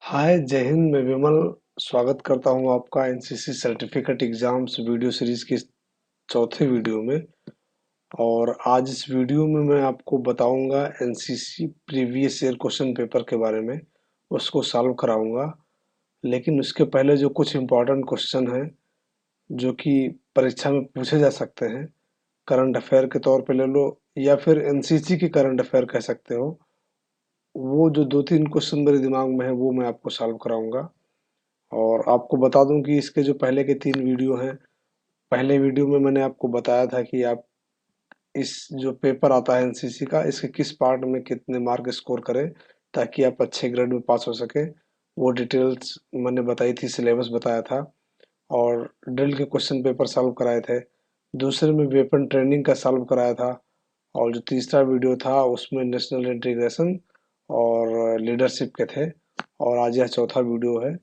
हाय जय हिंद। मैं विमल स्वागत करता हूं आपका NCC certificate exams video series की चौथे वीडियो में। और आज इस वीडियो में मैं आपको बताऊंगा NCC previous year question paper के बारे में, उसको सॉल्व कराऊंगा। लेकिन उसके पहले जो कुछ इम्पोर्टेंट क्वेश्चन हैं जो कि परीक्षा में पूछे जा सकते हैं, करंट अफेयर के तौर पे ले लो या फिर एनसीसी के करंट अफेयर कह सकते हो, वो जो दो तीन क्वेश्चन मेरे दिमाग में है वो मैं आपको सॉल्व कराऊंगा। और आपको बता दूं कि इसके जो पहले के तीन वीडियो हैं, पहले वीडियो में मैंने आपको बताया था कि आप इस जो पेपर आता है एनसीसी का, इसके किस पार्ट में कितने मार्क स्कोर करें ताकि आप अच्छे ग्रेड में पास हो सके। वो डिटेल्स मैंने बताई थी, सिलेबस बताया था और ड्रिल के क्वेश्चन पेपर सॉल्व कराए थे। दूसरे में वेपन ट्रेनिंग का सॉल्व कराया था। और जो तीसरा वीडियो था उसमें नेशनल इंटीग्रेशन और लीडरशिप के थे। और आज यह चौथा वीडियो है।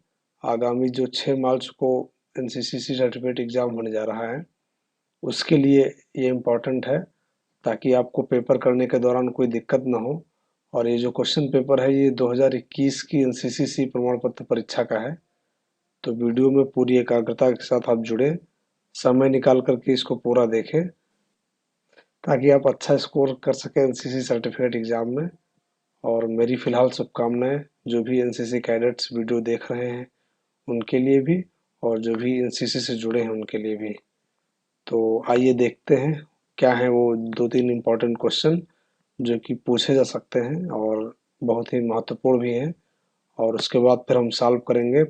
आगामी जो 6 मार्च को एनसीसी सर्टिफिकेट एग्जाम होने जा रहा है, उसके लिए ये इम्पोर्टेंट है ताकि आपको पेपर करने के दौरान कोई दिक्कत ना हो। और ये जो क्वेश्चन पेपर है ये 2021 की एनसीसी प्रमाण पत्र परीक्षा का है। तो वीडियो में पूरी एकाग्रता के साथ आप जुड़े, समय निकाल करके इसको पूरा देखें ताकि आप अच्छा स्कोर कर सकें एनसीसी सर्टिफिकेट एग्जाम में। और मेरी फ़िलहाल शुभकामनाएँ जो भी एनसीसी कैडेट्स वीडियो देख रहे हैं उनके लिए भी, और जो भी एनसीसी से जुड़े हैं उनके लिए भी। तो आइए देखते हैं क्या है वो दो तीन इम्पोर्टेंट क्वेश्चन जो कि पूछे जा सकते हैं और बहुत ही महत्वपूर्ण भी हैं। और उसके बाद फिर हम सॉल्व करेंगे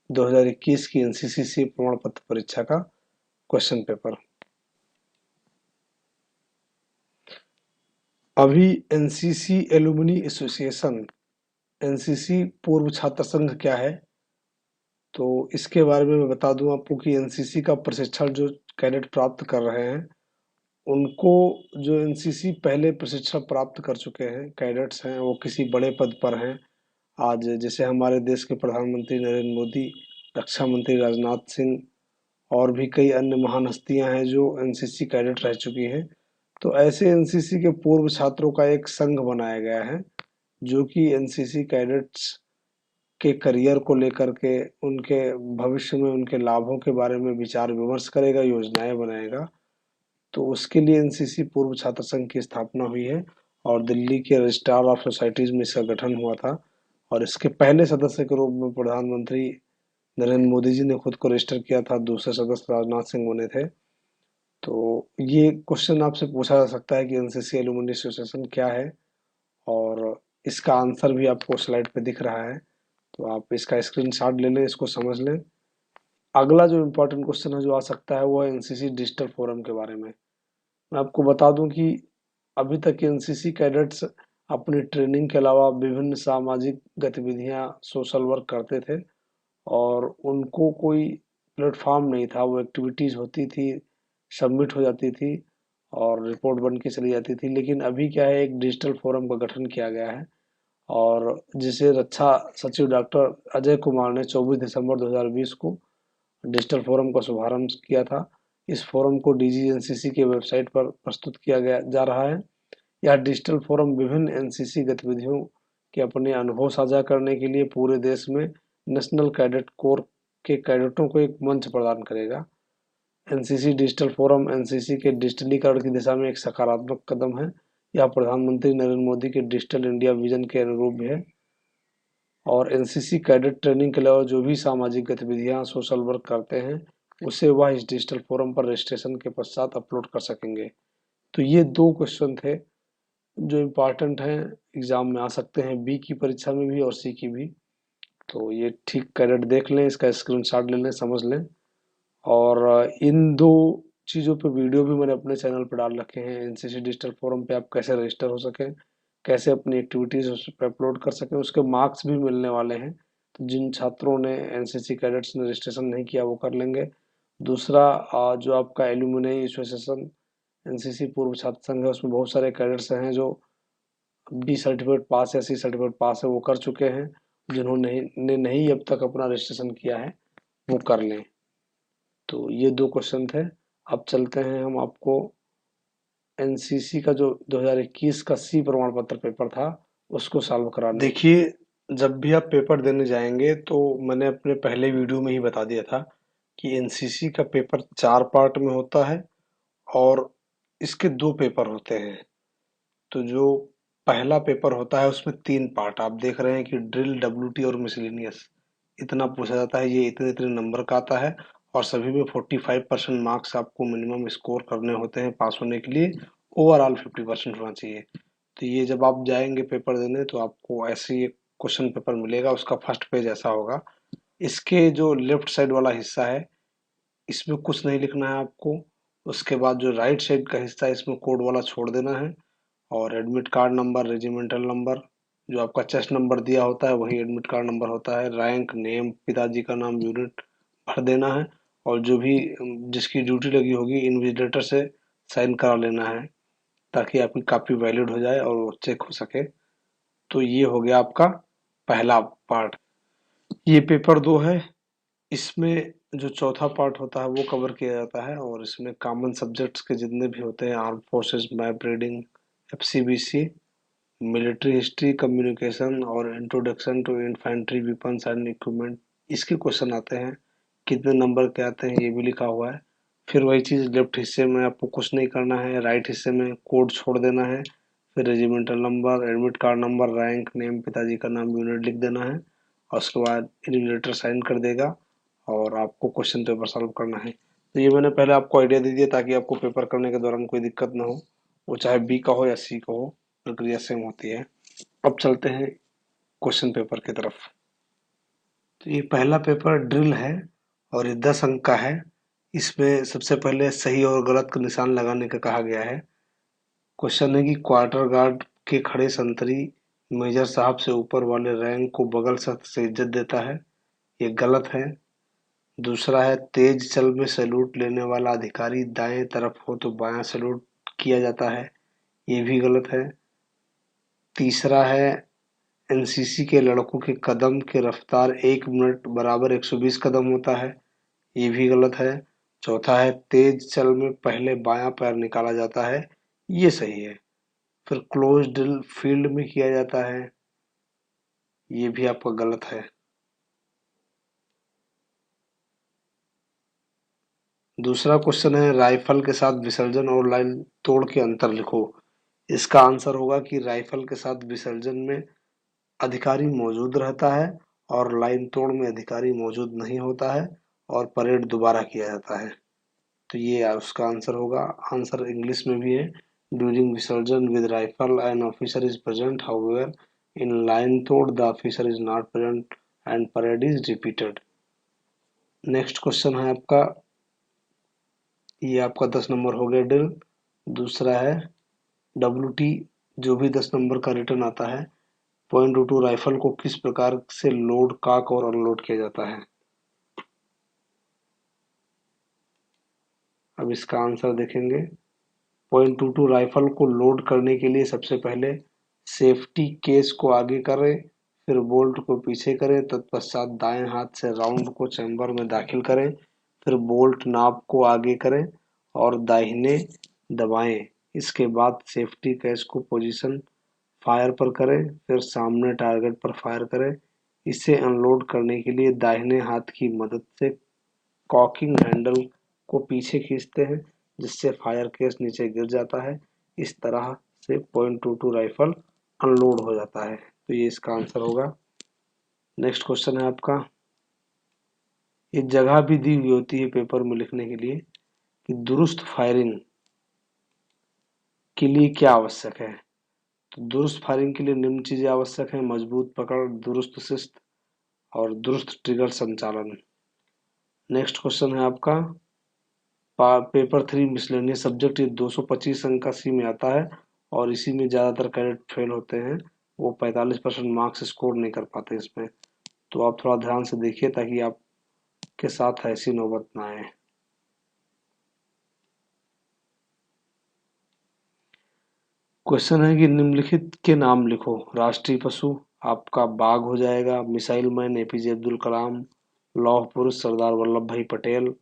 2021 की एनसीसी प्रमाण पत्र परीक्षा का क्वेश्चन पेपर। अभी एनसीसी एलुमनी एसोसिएशन, एनसीसी पूर्व छात्र संघ क्या है, तो इसके बारे में मैं बता दूं आपको कि एनसीसी का प्रशिक्षण जो कैडेट प्राप्त कर रहे हैं उनको, जो एनसीसी पहले प्रशिक्षण प्राप्त कर चुके हैं कैडेट्स हैं, वो किसी बड़े पद पर हैं आज, जैसे हमारे देश के प्रधानमंत्री नरेंद्र मोदी, रक्षा मंत्री राजनाथ सिंह और भी कई अन्य महान हस्तियां हैं जो एनसीसी कैडेट रह चुकी हैं। तो ऐसे एनसीसी के पूर्व छात्रों का एक संघ बनाया गया है जो कि एनसीसी कैडेट्स के करियर को लेकर के, उनके भविष्य में उनके लाभों के बारे में विचार विमर्श करेगा, योजनाएं बनाएगा। तो उसके लिए एनसीसी पूर्व छात्र संघ की स्थापना हुई है और दिल्ली के रजिस्ट्रार ऑफ सोसाइटीज में इसका गठन हुआ था। और इसके पहले सदस्य के रूप में प्रधानमंत्री नरेंद्र मोदी जी ने खुद को रजिस्टर किया था, दूसरे सदस्य राजनाथ सिंह बने थे। तो ये क्वेश्चन आपसे पूछा जा सकता है कि एनसीसी एलुमनी एसोसिएशन क्या है, और इसका आंसर भी आपको स्लाइड पे दिख रहा है। तो आप इसका स्क्रीनशॉट ले लें, इसको समझ लें। अगला जो इम्पोर्टेंट क्वेश्चन है जो आ सकता है वो है एनसीसी डिजिटल फोरम के बारे में। मैं आपको बता दूं कि अभी तक एनसीसी कैडेट्स अपनी ट्रेनिंग के अलावा विभिन्न सामाजिक गतिविधियां, सोशल वर्क करते थे और उनको कोई प्लेटफॉर्म नहीं था। वो एक्टिविटीज़ होती थी, सबमिट हो जाती थी और रिपोर्ट बन के चली जाती थी। लेकिन अभी क्या है, एक डिजिटल फोरम का गठन किया गया है और जिसे रक्षा सचिव डॉक्टर अजय कुमार ने 24 दिसंबर 2020 को डिजिटल फोरम का शुभारंभ किया था। इस फोरम को डीजी एनसीसी के वेबसाइट पर प्रस्तुत किया गया जा रहा है। यह डिजिटल फोरम विभिन्न एनसीसी गतिविधियों के अपने अनुभव साझा करने के लिए पूरे देश में नेशनल कैडेट कोर के कैडेटों को एक मंच प्रदान करेगा। एनसीसी डिजिटल फोरम एनसीसी के डिजिटलीकरण की दिशा में एक सकारात्मक कदम है। यह प्रधानमंत्री नरेंद्र मोदी के डिजिटल इंडिया विजन के अनुरूप भी है। और एनसीसी कैडेट ट्रेनिंग के अलावा जो भी सामाजिक गतिविधियां, सोशल वर्क करते हैं, उसे वह इस डिजिटल फोरम पर रजिस्ट्रेशन के पश्चात अपलोड कर सकेंगे। तो ये दो क्वेश्चन थे जो इम्पोर्टेंट हैं, एग्जाम में आ सकते हैं, बी की परीक्षा में भी और सी की भी। तो ये ठीक कैडेट देख लें, इसका स्क्रीनशॉट ले लें, समझ लें। और इन दो चीज़ों पे वीडियो भी मैंने अपने चैनल पर डाल रखे हैं। एनसीसी डिजिटल फोरम पे आप कैसे रजिस्टर हो सकें, कैसे अपनी एक्टिविटीज़ उस पर अपलोड कर सकें, उसके मार्क्स भी मिलने वाले हैं। तो जिन छात्रों ने, एनसीसी कैडेट्स ने रजिस्ट्रेशन नहीं किया वो कर लेंगे। दूसरा, जो आपका एलुमनी एसोसिएशन एनसीसी पूर्व छात्र संघ है, उसमें बहुत सारे कैडेट्स हैं जो बी सर्टिफिकेट पास या सी सर्टिफिकेट पास है वो कर चुके हैं। जिन्होंने नहीं अब तक अपना रजिस्ट्रेशन किया है वो कर लें। तो ये दो क्वेश्चन थे। अब चलते हैं हम आपको एनसीसी का जो 2021 का सी प्रमाण पत्र पेपर था उसको सॉल्व कराने। देखिए, जब भी आप पेपर देने जाएंगे तो मैंने अपने पहले वीडियो में ही बता दिया था कि एनसीसी का पेपर 4 पार्ट में होता है और इसके 2 पेपर होते हैं। तो जो पहला पेपर होता है उसमें 3 पार्ट आप देख रहे हैं कि ड्रिल, डब्ल्यूटी और मिसलेनियस इतना पूछा जाता है। ये इतने इतने नंबर का आता है और सभी में 45% मार्क्स आपको मिनिमम स्कोर करने होते हैं पास होने के लिए। ओवरऑल 50% होना चाहिए। तो ये जब आप जाएंगे पेपर देने तो आपको ऐसे ही एक क्वेश्चन पेपर मिलेगा। उसका फर्स्ट पेज ऐसा होगा। इसके जो लेफ्ट साइड वाला हिस्सा है इसमें कुछ नहीं लिखना है आपको। उसके बाद जो राइट साइड का हिस्सा है इसमें कोड वाला छोड़ देना है और admit card number, regimental number, जो आपका चेस्ट नंबर दिया होता है वही एडमिट कार्ड नंबर होता है, रैंक, नेम, पिताजी का नाम, यूनिट भर देना है और जो भी जिसकी ड्यूटी लगी होगी इन्विजिलेटर से साइन करा लेना है ताकि आपकी कॉपी वैलिड हो जाए और वो चेक हो सके। तो ये हो गया आपका पहला पार्ट। ये पेपर 2 है। इसमें जो चौथा पार्ट होता है वो कवर किया जाता है और इसमें कॉमन सब्जेक्ट्स के जितने भी होते हैं, arm forces, map reading, FCBC, military history, communication और introduction to infantry weapons and equipment, इसके क्वेश्चन आते हैं। कितने नंबर के आते हैं ये भी लिखा हुआ है। फिर वही चीज़ लेफ्ट हिस्से में आपको कुछ नहीं करना है, राइट हिस्से में कोड छोड़ देना है। फिर regimental number, admit card number, rank, name, पिताजी का नाम, यूनिट लिख देना है और उसके बाद इन्विजिलेटर साइन कर देगा और आपको क्वेश्चन पेपर सॉल्व करना है। तो ये मैंने पहले आपको आइडिया दे दिया ताकि आपको पेपर करने के दौरान कोई दिक्कत ना हो, वो चाहे बी का हो या सी का हो, प्रक्रिया सेम होती है। अब चलते हैं क्वेश्चन पेपर की तरफ। तो ये पहला पेपर ड्रिल है और ये 10 अंक का है। इसमें सबसे पहले सही और गलत का निशान लगाने का कहा गया है। क्वेश्चन है कि क्वार्टर गार्ड के खड़े संतरी मेजर साहब से ऊपर वाले रैंक को बगल सख्त से इज्जत देता है, ये गलत है। दूसरा है तेज चल में सैल्यूट लेने वाला अधिकारी दाएं तरफ हो तो बायां सैल्यूट किया जाता है, ये भी गलत है। तीसरा है एनसीसी के लड़कों के कदम की रफ्तार 1 मिनट बराबर 120 कदम होता है, ये भी गलत है। चौथा है तेज चल में पहले बायां पैर निकाला जाता है, ये सही है। फिर क्लोज ड्रिल फील्ड में किया जाता है, ये भी आपका गलत है। दूसरा क्वेश्चन है राइफल के साथ विसर्जन और लाइन तोड़ के अंतर लिखो। इसका आंसर होगा कि राइफल के साथ विसर्जन में अधिकारी मौजूद रहता है और लाइन तोड़ में अधिकारी मौजूद नहीं होता है और परेड दोबारा किया जाता है। तो ये उसका आंसर होगा। आंसर इंग्लिश में भी है। ड्यूरिंग विसर्जन with rifle an officer is present, however in line तोड़ the officer is not present and parade is repeated. Next question है आपका, ये आपका 10 नंबर हो गया ड्रिल। दूसरा है डब्ल्यू टी, जो भी 10 नंबर का रिटर्न आता है। .22 राइफल को किस प्रकार से लोड, कॉक और अनलोड किया जाता है। अब इसका आंसर देखेंगे। .22 राइफल को लोड करने के लिए सबसे पहले सेफ्टी केस को आगे करें, फिर बोल्ट को पीछे करें, तत्पश्चात दाएं हाथ से राउंड को चैम्बर में दाखिल करें, फिर बोल्ट नॉब को आगे करें और दाहिने दबाएं। इसके बाद सेफ्टी केस को पोजीशन फायर पर करें, फिर सामने टारगेट पर फायर करें। इसे अनलोड करने के लिए दाहिने हाथ की मदद से कॉकिंग हैंडल को पीछे खींचते हैं जिससे फायर केस नीचे गिर जाता है। इस तरह से .22 राइफल अनलोड हो जाता है। तो ये इसका आंसर होगा। नेक्स्ट क्वेश्चन है आपका, ये जगह भी दी हुई होती है पेपर में लिखने के लिए कि दुरुस्त फायरिंग के लिए क्या आवश्यक है। तो दुरुस्त फायरिंग के लिए निम्न चीजें आवश्यक है: मजबूत पकड़, दुरुस्त शिस्त और दुरुस्त ट्रिगर संचालन। नेक्स्ट क्वेश्चन है आपका, पेपर 3 मिसलेनियस सब्जेक्ट, ये 225 अंक का सी में आता है और इसी में ज्यादातर कैडेट फेल होते हैं। वो 45% मार्क्स स्कोर नहीं कर पाते इसमें। तो आप थोड़ा ध्यान से देखिए ताकि आपके साथ ऐसी नौबत ना आए। क्वेश्चन है कि निम्नलिखित के नाम लिखो। राष्ट्रीय पशु आपका बाघ हो जाएगा, missile man APJ Abdul Kalam, लौह पुरुष सरदार वल्लभ भाई पटेल,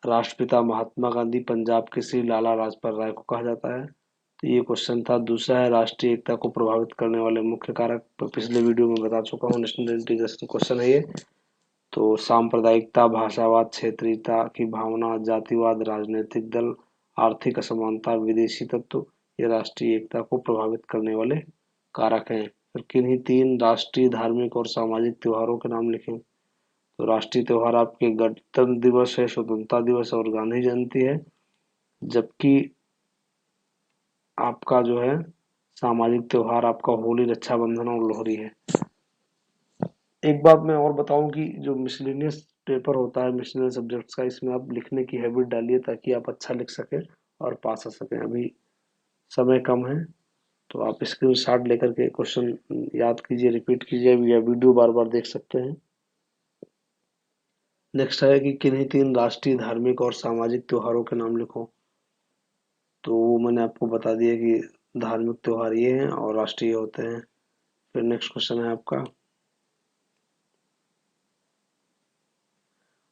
राष्ट्रपिता महात्मा गांधी, पंजाब केसरी लाला लाजपत राय को कहा जाता है। तो तो ये क्वेश्चन था। दूसरा है राष्ट्रीय एकता को प्रभावित करने वाले मुख्य कारक, तो पिछले वीडियो में बता चुका हूँ, नेशनल इंटीग्रेशन क्वेश्चन है ये। तो सांप्रदायिकता, भाषावाद, क्षेत्रीयता की भावना, जातिवाद, राजनीतिक दल, आर्थिक असमानता, विदेशी तत्व, ये राष्ट्रीय एकता को प्रभावित करने वाले कारक हैं। फिर किन्हीं 3 राष्ट्रीय, धार्मिक और सामाजिक त्योहारों के नाम लिखें। तो राष्ट्रीय त्योहार आपके गणतंत्र दिवस है, स्वतंत्रता दिवस और गांधी जयंती है। जबकि आपका जो है सामाजिक त्योहार आपका होली, रक्षाबंधन और लोहड़ी है। एक बात मैं और बताऊं कि जो मिसलेनियस पेपर होता है, मिसलेनियस सब्जेक्ट्स का, इसमें आप लिखने की हैबिट डालिए ताकि आप अच्छा लिख सकें और पास आ सकें। अभी समय कम है, तो आप स्क्रीनशॉट लेकर के क्वेश्चन याद कीजिए, रिपीट कीजिए या वीडियो बार बार देख सकते हैं। नेक्स्ट है कि किन्हीं 3 राष्ट्रीय, धार्मिक और सामाजिक त्योहारों के नाम लिखो। तो वो मैंने आपको बता दिया कि धार्मिक त्योहार ये हैं और राष्ट्रीय होते हैं। फिर नेक्स्ट क्वेश्चन है आपका,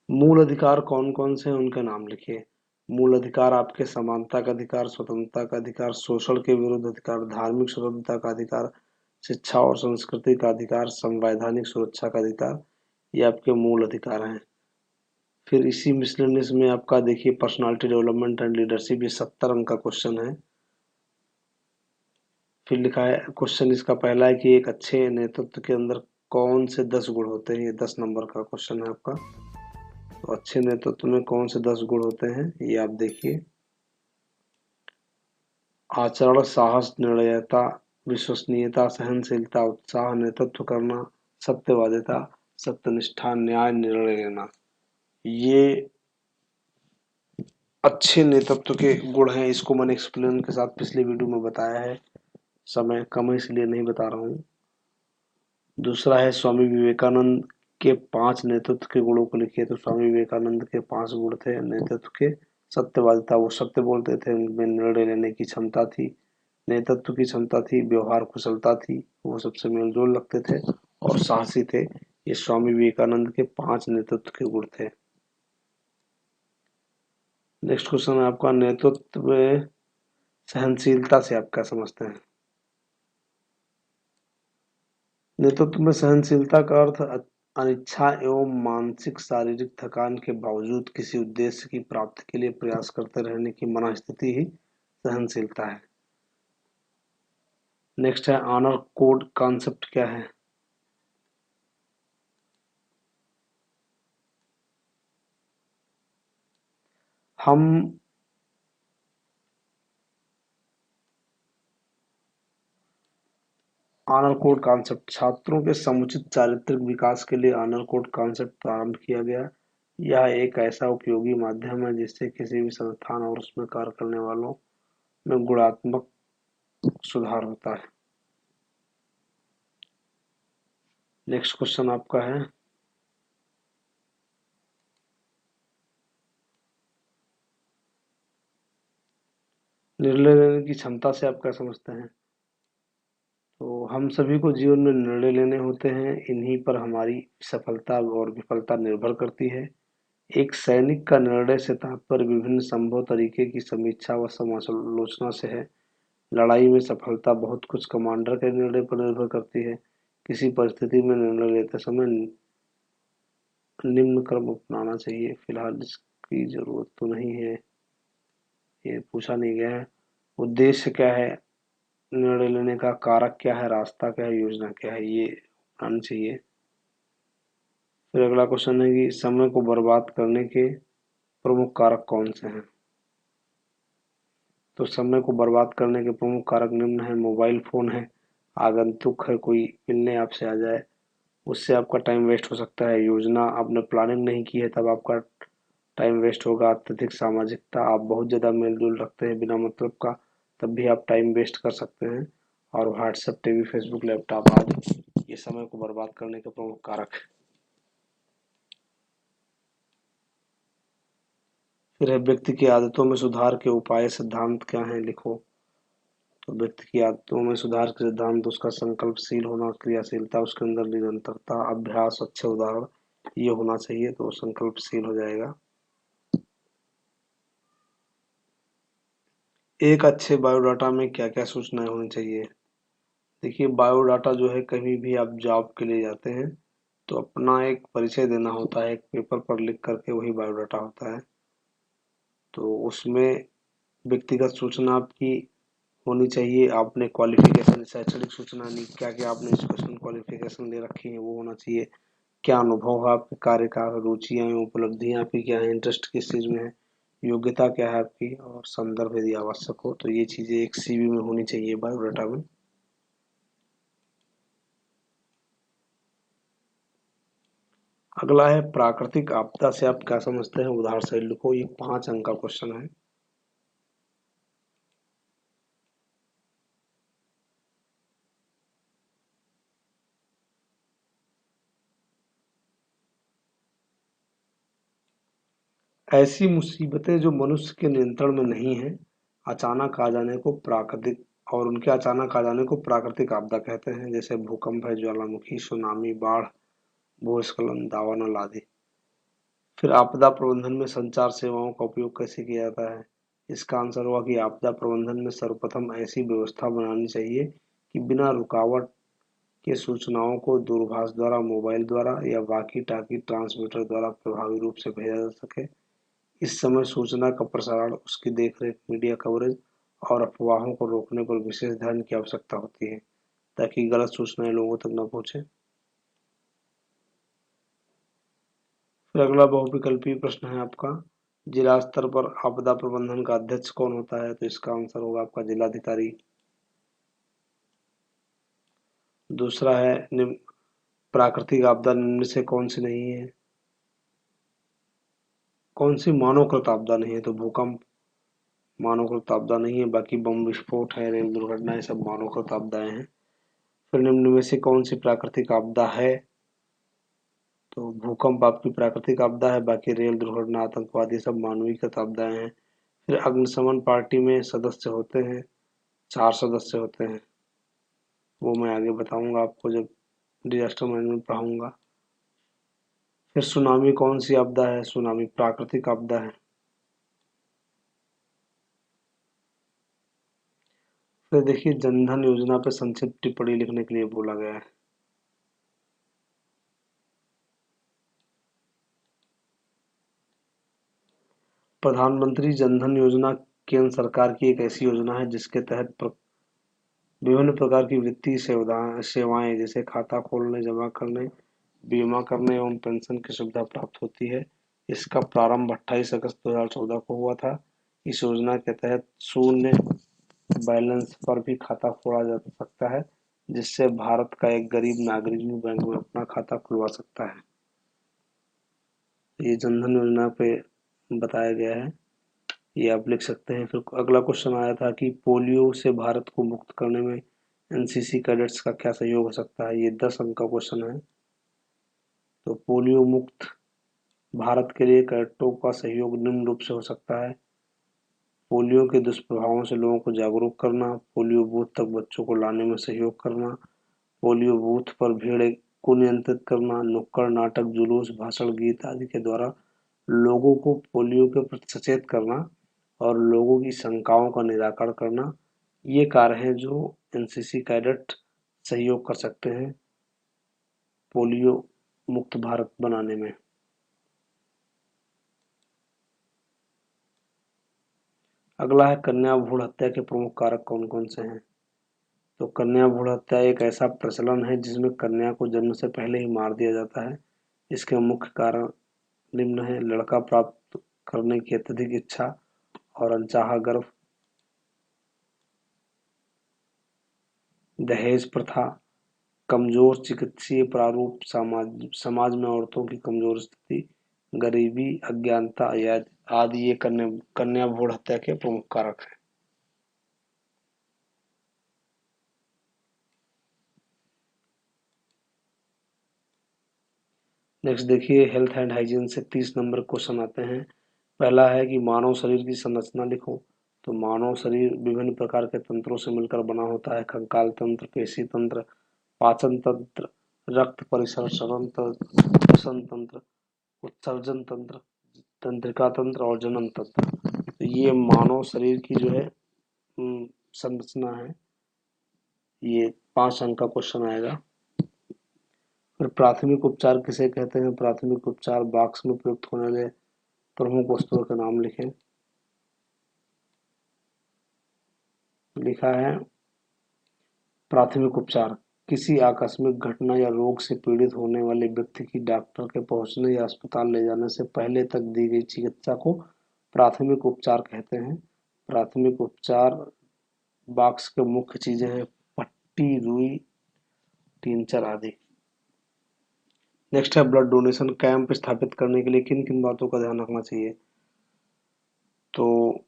मूल अधिकार कौन कौन से हैं, उनके नाम लिखिए। मूल अधिकार आपके समानता का अधिकार, स्वतंत्रता का अधिकार, शोषण के विरुद्ध अधिकार, धार्मिक स्वतंत्रता का अधिकार, शिक्षा और संस्कृति का अधिकार, संवैधानिक सुरक्षा का अधिकार, ये आपके मूल अधिकार हैं। फिर इसी मिसलेनियस में आपका देखिए पर्सनालिटी डेवलपमेंट एंड लीडरशिप, ये 70 अंक का क्वेश्चन है। फिर लिखा है क्वेश्चन, इसका पहला है कि एक अच्छे नेतृत्व के अंदर कौन से 10 गुण होते हैं, ये 10 नंबर का क्वेश्चन है आपका। तो अच्छे नेतृत्व में कौन से 10 गुण होते हैं, ये आप देखिए। आचरण, साहस, निर्णयता, विश्वसनीयता, सहनशीलता, उत्साह, नेतृत्व करना, सत्यवादिता, सत्यनिष्ठा, न्याय, निर्णय लेना, ये अच्छे नेतृत्व के गुण हैं। इसको मैंने एक्सप्लेन के साथ पिछले वीडियो में बताया है, समय कम है इसलिए नहीं बता रहा हूँ। दूसरा है स्वामी विवेकानंद के 5 नेतृत्व के गुणों को लिखिए। तो स्वामी विवेकानंद के 5 गुण थे नेतृत्व के। सत्यवादिता, वो सत्य बोलते थे, उनमें निर्णय लेने की क्षमता थी। नेतृत्व की क्षमता थी, व्यवहार कुशलता थी, वो सबसे मेलजोल रखते थे और साहसी थे। ये स्वामी विवेकानंद के 5 नेतृत्व के गुण थे। नेक्स्ट क्वेश्चन है आपका, नेतृत्व में सहनशीलता से आप क्या समझते हैं। नेतृत्व में सहनशीलता का अर्थ अनिच्छा एवं मानसिक शारीरिक थकान के बावजूद किसी उद्देश्य की प्राप्ति के लिए प्रयास करते रहने की मनःस्थिति ही सहनशीलता है। नेक्स्ट है ऑनर कोड कॉन्सेप्ट क्या है। हम ऑनर कोड कॉन्सेप्ट, छात्रों के समुचित चारित्रिक विकास के लिए ऑनर कोड कॉन्सेप्ट प्रारंभ किया गया। यह एक ऐसा उपयोगी माध्यम है जिससे किसी भी संस्थान और उसमें कार्य करने वालों में गुणात्मक सुधार होता है। नेक्स्ट क्वेश्चन आपका है, निर्णय लेने की क्षमता से आप क्या समझते हैं। तो हम सभी को जीवन में निर्णय लेने होते हैं, इन्हीं पर हमारी सफलता और विफलता निर्भर करती है। एक सैनिक का निर्णय से तात्पर्य विभिन्न संभव तरीके की समीक्षा व समालोचना से है। लड़ाई में सफलता बहुत कुछ कमांडर के निर्णय पर निर्भर करती है। किसी परिस्थिति में निर्णय लेते समय निम्न क्रम अपनाना चाहिए। फिलहाल इसकी जरूरत तो नहीं है, ये पूछा नहीं गया है। उद्देश्य क्या है निर्णय लेने का, कारक क्या है, रास्ता क्या है, योजना क्या है, ये आना चाहिए। फिर अगला क्वेश्चन है कि समय को बर्बाद करने के प्रमुख कारक कौन से हैं। तो समय को बर्बाद करने के प्रमुख कारक निम्न है। मोबाइल फोन है, आगंतुक है, कोई मिलने आपसे आ जाए, उससे आपका टाइम वेस्ट हो सकता है। योजना आपने प्लानिंग नहीं की है तब आपका टाइम वेस्ट होगा। अत्यधिक सामाजिकता, आप बहुत ज़्यादा मेल जोल रखते हैं बिना मतलब का, तब भी आप टाइम वेस्ट कर सकते हैं। और व्हाट्सएप, टीवी, फेसबुक, लैपटॉप आदि ये समय को बर्बाद करने के प्रमुख कारक है। फिर है व्यक्ति की आदतों में सुधार के उपाय सिद्धांत क्या हैं, लिखो। तो व्यक्ति की आदतों में सुधार के सिद्धांत, उसका संकल्पशील होना, क्रियाशीलता, उसके अंदर निरंतरता, अभ्यास, अच्छे उदाहरण, ये होना चाहिए तो संकल्पशील हो जाएगा। एक अच्छे बायोडाटा में क्या क्या सूचनाएं होनी चाहिए? देखिए, बायोडाटा जो है, कहीं भी आप जॉब के लिए जाते हैं तो अपना एक परिचय देना होता है, एक पेपर पर लिख करके, वही बायोडाटा होता है। तो उसमें व्यक्तिगत सूचना आपकी होनी चाहिए। आपने क्वालिफिकेशन, शैक्षणिक सूचना नहीं, क्या क्या आपने एजुकेशन क्वालिफिकेशन ले रखी है, वो होना चाहिए। क्या अनुभव है आपके कार्य का, रुचियां एवं उपलब्धियां आपकी क्या है, इंटरेस्ट किस चीज में है, योग्यता क्या है आपकी, और संदर्भ यदि आवश्यक हो तो ये चीजें एक सीवी में होनी चाहिए, बायोडाटा में। अगला है प्राकृतिक आपदा से आप क्या समझते हैं, उदाहरण सहित लिखो। ये 5 अंक का क्वेश्चन है। ऐसी मुसीबतें जो मनुष्य के नियंत्रण में नहीं है, अचानक आ जाने को प्राकृतिक और उनके अचानक आ जाने को प्राकृतिक आपदा कहते हैं। जैसे भूकंप है, ज्वालामुखी, सुनामी, बाढ़, भूस्खलन, दावानल आदि। फिर आपदा प्रबंधन में संचार सेवाओं का उपयोग कैसे किया जाता है? इसका आंसर हुआ कि आपदा प्रबंधन में सर्वप्रथम ऐसी व्यवस्था बनानी चाहिए कि बिना रुकावट के सूचनाओं को दूरभाष द्वारा, मोबाइल द्वारा या वाकी टाकी ट्रांसमीटर द्वारा प्रभावी रूप से भेजा जा सके। इस समय सूचना का प्रसारण, उसकी देखरेख, मीडिया कवरेज और अफवाहों को रोकने पर विशेष ध्यान की आवश्यकता होती है, ताकि गलत सूचनाएं लोगों तक न पहुंचे। फिर अगला बहुविकल्पीय प्रश्न है आपका, जिला स्तर पर आपदा प्रबंधन का अध्यक्ष कौन होता है? तो इसका आंसर होगा आपका जिलाधिकारी। दूसरा है, निम्न प्राकृतिक आपदा निम्न से कौन सी नहीं है? कौन सी मानवकृत आपदा नहीं है? तो भूकंप मानवकृत आपदा नहीं है, बाकी बम विस्फोट है, रेल दुर्घटना, ये सब मानवकृत आपदाएं हैं। फिर निम्न में से कौन सी प्राकृतिक आपदा है? तो भूकंप आपकी प्राकृतिक आपदा है, बाकी रेल दुर्घटना, आतंकवादी सब मानवीय आपदाएं हैं। फिर अग्निशमन पार्टी में सदस्य होते हैं, 4 सदस्य होते हैं, वो मैं आगे बताऊंगा आपको जब डिजास्टर मैनेजमेंट पढ़ाऊंगा। फिर सुनामी कौन सी आपदा है? सुनामी प्राकृतिक आपदा है। फिर देखिए, जनधन योजना पे संक्षिप्त टिप्पणी लिखने के लिए बोला गया है। प्रधानमंत्री जनधन योजना केंद्र सरकार की एक ऐसी योजना है जिसके तहत विभिन्न प्रकार की वित्तीय सेवाएं जैसे खाता खोलने, जमा करने, बीमा करने एवं पेंशन की सुविधा प्राप्त होती है। इसका प्रारंभ 28 अगस्त 2014 को हुआ था। इस योजना के तहत शून्य बैलेंस पर भी खाता खोला जा सकता है, जिससे भारत का एक गरीब नागरिक भी बैंक में अपना खाता खुलवा सकता है। ये जनधन योजना पे बताया गया है, ये आप लिख सकते हैं। फिर अगला क्वेश्चन आया था कि पोलियो से भारत को मुक्त करने में एनसीसी कैडेट्स का क्या सहयोग हो सकता है? ये 10 अंक का क्वेश्चन है। तो पोलियो मुक्त भारत के लिए कैडेटों का सहयोग निम्न रूप से हो सकता है। पोलियो के दुष्प्रभावों से लोगों को जागरूक करना, पोलियो बूथ तक बच्चों को लाने में सहयोग करना, पोलियो बूथ पर भीड़ को नियंत्रित करना, नुक्कड़ नाटक, जुलूस, भाषण, गीत आदि के द्वारा लोगों को पोलियो के प्रति सचेत करना और लोगों की शंकाओं का निराकरण करना, ये कार्य हैं जो एनसीसी कैडेट सहयोग कर सकते हैं पोलियो मुक्त भारत बनाने में। अगला है, कन्या भ्रूण हत्या के प्रमुख कारक कौन कौन से हैं? तो कन्या भ्रूण हत्या एक ऐसा प्रचलन है जिसमें कन्या को जन्म से पहले ही मार दिया जाता है। इसके मुख्य कारण निम्न है: लड़का प्राप्त करने की अत्यधिक इच्छा और अनचाहा गर्भ, दहेज प्रथा, कमजोर चिकित्सीय प्रारूप, समाज में औरतों की कमजोर स्थिति, गरीबी, अज्ञानता आदि ये कन्या भ्रूण हत्या के प्रमुख कारक हैं। नेक्स्ट देखिए, हेल्थ एंड हाइजीन से 30 नंबर क्वेश्चन आते हैं। पहला है कि मानव शरीर की संरचना लिखो। तो मानव शरीर विभिन्न प्रकार के तंत्रों से मिलकर बना होता है: कंकाल तंत्र, पेशी तंत्र, पाचन तंत्र, रक्त परिसंचरण तंत्र, श्वसन तंत्र, उत्सर्जन तंत्र, तंत्रिका तंत्र और जनन तंत्र। तो ये मानव शरीर की जो है संरचना है। ये 5 अंक का क्वेश्चन आएगा। फिर प्राथमिक उपचार किसे कहते हैं? प्राथमिक उपचार बॉक्स में प्रयुक्त होने वाले प्रमुख वस्तुओं के नाम लिखें। लिखा है प्राथमिक उपचार किसी आकस्मिक घटना या रोग से पीड़ित होने वाले व्यक्ति की डॉक्टर के पहुंचने या अस्पताल ले जाने से पहले तक दी गई चिकित्सा को प्राथमिक उपचार कहते हैं। प्राथमिक उपचार बॉक्स के मुख्य चीजें हैं पट्टी, रुई, टिंचर आदि। नेक्स्ट है ब्लड डोनेशन कैंप स्थापित करने के लिए किन किन बातों का ध्यान रखना चाहिए? तो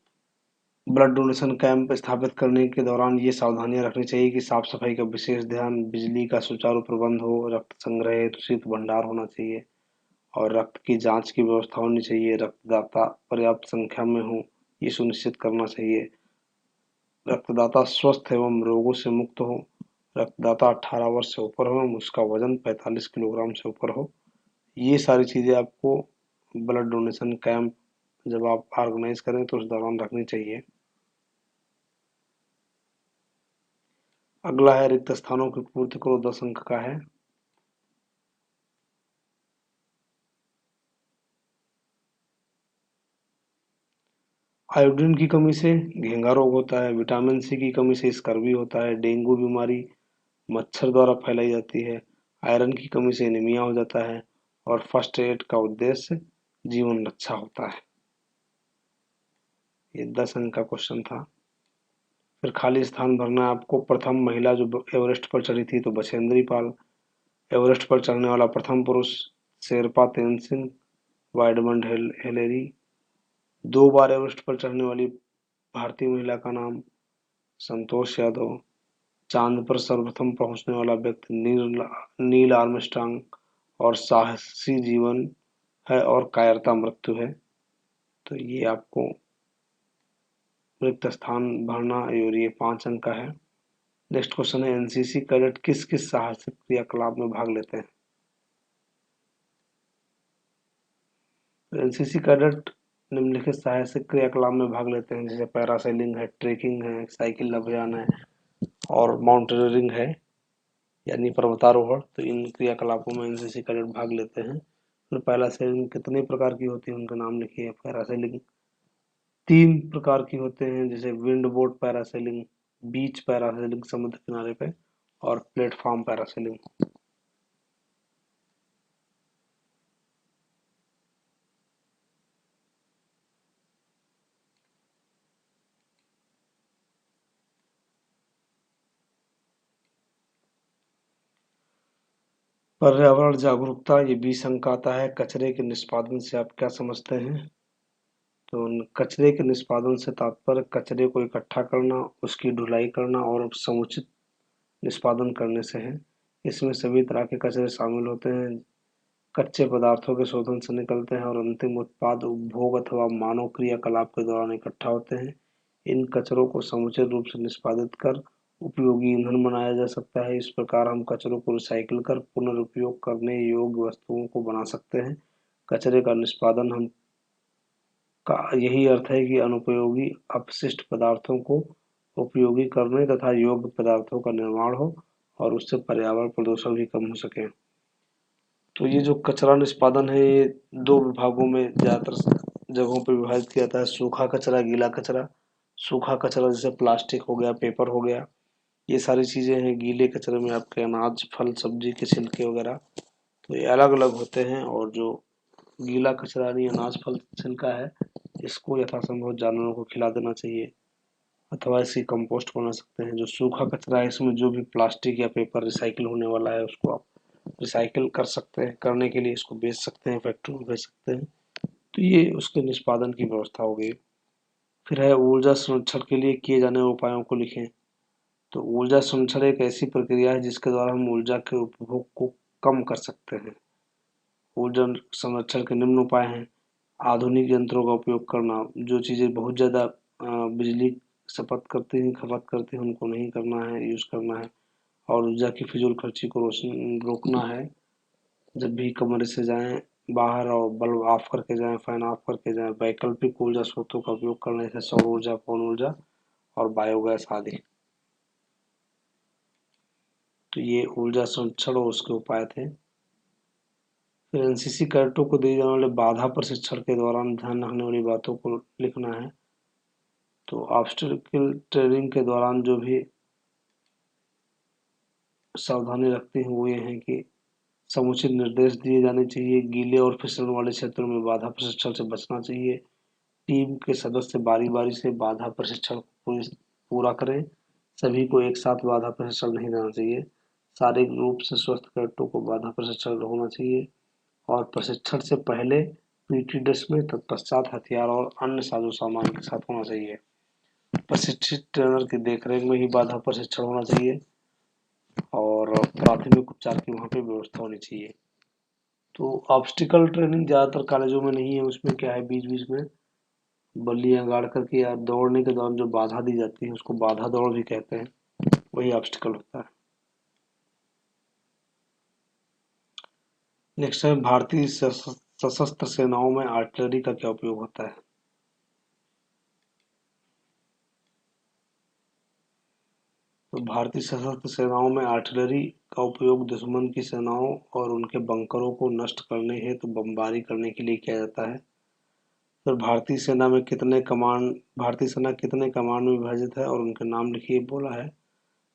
ब्लड डोनेशन कैंप स्थापित करने के दौरान ये सावधानियां रखनी चाहिए कि साफ सफाई का विशेष ध्यान, बिजली का सुचारू प्रबंध हो, रक्त संग्रह हेतु शीत भंडार होना चाहिए और रक्त की जांच की व्यवस्था होनी चाहिए। रक्तदाता पर्याप्त संख्या में हो ये सुनिश्चित करना चाहिए। रक्तदाता स्वस्थ एवं रोगों से मुक्त हो। रक्तदाता 18 वर्ष से ऊपर हो एवं उसका वजन 45 किलोग्राम से ऊपर हो। ये सारी चीजें आपको ब्लड डोनेशन कैंप जब आप ऑर्गेनाइज करें तो उस दौरान रखनी चाहिए। अगला है रिक्त स्थानों की पूर्ति करो, 10 अंक का है। आयोडीन की कमी से घेंगा रोग होता है, विटामिन सी की कमी से स्कर्वी होता है, डेंगू बीमारी मच्छर द्वारा फैलाई जाती है, आयरन की कमी से एनीमिया हो जाता है और फर्स्ट एड का उद्देश्य जीवन रक्षा होता है। ये 10 अंक का क्वेश्चन था। फिर खाली स्थान भरना है आपको। प्रथम महिला जो एवरेस्ट पर चढ़ी थी तो बछेंद्री पाल। एवरेस्ट पर चढ़ने वाला प्रथम पुरुष शेरपा तेनसिंग वाइडमंड हिलेरी। 2 बार एवरेस्ट पर चढ़ने वाली भारतीय महिला का नाम संतोष यादव। चांद पर सर्वप्रथम पहुंचने वाला व्यक्ति नील आर्मस्ट्रांग और साहसी जीवन है और कायरता मृत्यु है। तो ये आपको रिक्त स्थान भरना और ये 5 अंक का है। नेक्स्ट क्वेश्चन है एनसीसी कैडेट किस किस साहसिक क्रियाकलाप में भाग लेते हैं? एनसीसी कैडेट निम्नलिखित साहसिक क्रियाकलाप में भाग लेते हैं जैसे पैरासेलिंग है, ट्रेकिंग है, साइकिल अभियान है और माउंटेनियरिंग है यानी पर्वतारोहण। तो इन क्रियाकलापों में एनसीसी कैडेट भाग लेते हैं। फिर पैरासेलिंग कितने प्रकार की होती है उनका नाम लिखिए। पैरासेलिंग 3 प्रकार की होते हैं जैसे विंड बोट पैरासेलिंग, बीच पैरासेलिंग समुद्र किनारे पे और प्लेटफॉर्म पैरासेलिंग। पर्यावरण जागरूकता ये 20 अंक आता है। कचरे के निष्पादन से आप क्या समझते हैं? तो कचरे के निष्पादन से तात्पर्य कचरे को इकट्ठा करना, उसकी ढुलाई करना और समुचित निष्पादन करने से है। इसमें सभी तरह के कचरे शामिल होते हैं। कच्चे पदार्थों के शोधन से निकलते हैं और अंतिम उत्पाद उपभोग अथवा मानव क्रियाकलाप के दौरान इकट्ठा होते हैं। इन कचरों को समुचित रूप से निष्पादित कर उपयोगी ईंधन बनाया जा सकता है। इस प्रकार हम कचरों को रिसाइकिल कर पुनर्उपयोग करने योग्य वस्तुओं को बना सकते हैं। कचरे का निष्पादन हम का यही अर्थ है कि अनुपयोगी अपशिष्ट पदार्थों को उपयोगी करने तथा योग्य पदार्थों का निर्माण हो और उससे पर्यावरण प्रदूषण भी कम हो सके। तो ये जो कचरा निष्पादन है ये 2 विभागों में ज्यादातर जगहों पर विभाजित किया जाता है। सूखा कचरा, गीला कचरा। सूखा कचरा जैसे प्लास्टिक हो गया, पेपर हो गया, ये सारी चीजें हैं। गीले कचरे में आपके अनाज, फल, सब्जी के छिलके वगैरह, तो ये अलग अलग होते हैं। और जो गीला कचरा यानी अनाज, फल, छिलका है इसको यथासंभव जानवरों को खिला देना चाहिए अथवा इसकी कंपोस्ट बना सकते हैं। जो सूखा कचरा है इसमें जो भी प्लास्टिक या पेपर रिसाइकिल होने वाला है उसको आप रिसाइकिल कर सकते हैं। करने के लिए इसको बेच सकते हैं, फैक्ट्री में भेज सकते हैं। तो ये उसके निष्पादन की व्यवस्था हो गई। फिर है ऊर्जा संरक्षण के लिए किए जाने वाले उपायों को लिखें। तो ऊर्जा संरक्षण एक ऐसी प्रक्रिया है जिसके द्वारा हम ऊर्जा के उपभोग को कम कर सकते हैं। ऊर्जा संरक्षण के निम्न उपाय हैं। आधुनिक यंत्रों का उपयोग करना। जो चीज़ें बहुत ज़्यादा बिजली खपत करती हैं उनको नहीं करना है, यूज़ करना है। और ऊर्जा की फिजूल खर्ची को रोकना है। जब भी कमरे से जाएं बाहर और बल्ब ऑफ करके जाएं, फैन ऑफ करके जाएं। वैकल्पिक ऊर्जा स्रोतों का उपयोग करने से सौर ऊर्जा, पवन ऊर्जा और बायोगैस आदि। तो ये ऊर्जा संरक्षण और उसके उपाय थे। फिर एनसीसी कैडेटों को दिए जाने वाले बाधा प्रशिक्षण के दौरान ध्यान रखने वाली बातों को लिखना है। तो ऑब्स्टेकल ट्रेनिंग के दौरान जो भी सावधानी रखते हैं वो ये है कि समुचित निर्देश दिए जाने चाहिए, गीले और फिसलन वाले क्षेत्रों में बाधा प्रशिक्षण से बचना चाहिए, टीम के सदस्य बारी बारी से बाधा प्रशिक्षण पूरा करें, सभी को एक साथ बाधा प्रशिक्षण नहीं देना चाहिए, शारीरिक रूप से स्वस्थ कैडेटों को बाधा प्रशिक्षण होना चाहिए और प्रशिक्षण से पहले पीटी डेस्क में तत्पश्चात हथियार और अन्य साजो सामान के साथ होना चाहिए। प्रशिक्षित ट्रेनर की देखरेख में ही बाधा प्रशिक्षण होना चाहिए और प्राथमिक उपचार की वहाँ पे व्यवस्था होनी चाहिए। तो ऑब्स्टिकल ट्रेनिंग ज़्यादातर कॉलेजों में नहीं है, उसमें क्या है बीच बीच में बल्लियां गाड़ करके या दौड़ने के दौरान जो बाधा दी जाती है उसको बाधा दौड़ भी कहते हैं, वही ऑब्स्टिकल होता है। नेक्स्ट है भारतीय सशस्त्र सेनाओं में आर्टिलरी का क्या उपयोग होता है। तो भारतीय सशस्त्र सेनाओं में आर्टिलरी का उपयोग दुश्मन की सेनाओं और उनके बंकरों को नष्ट करने हेतु बमबारी करने के लिए किया जाता है। फिर भारतीय सेना कितने कमांड में विभाजित है और उनके नाम लिखिए बोला है।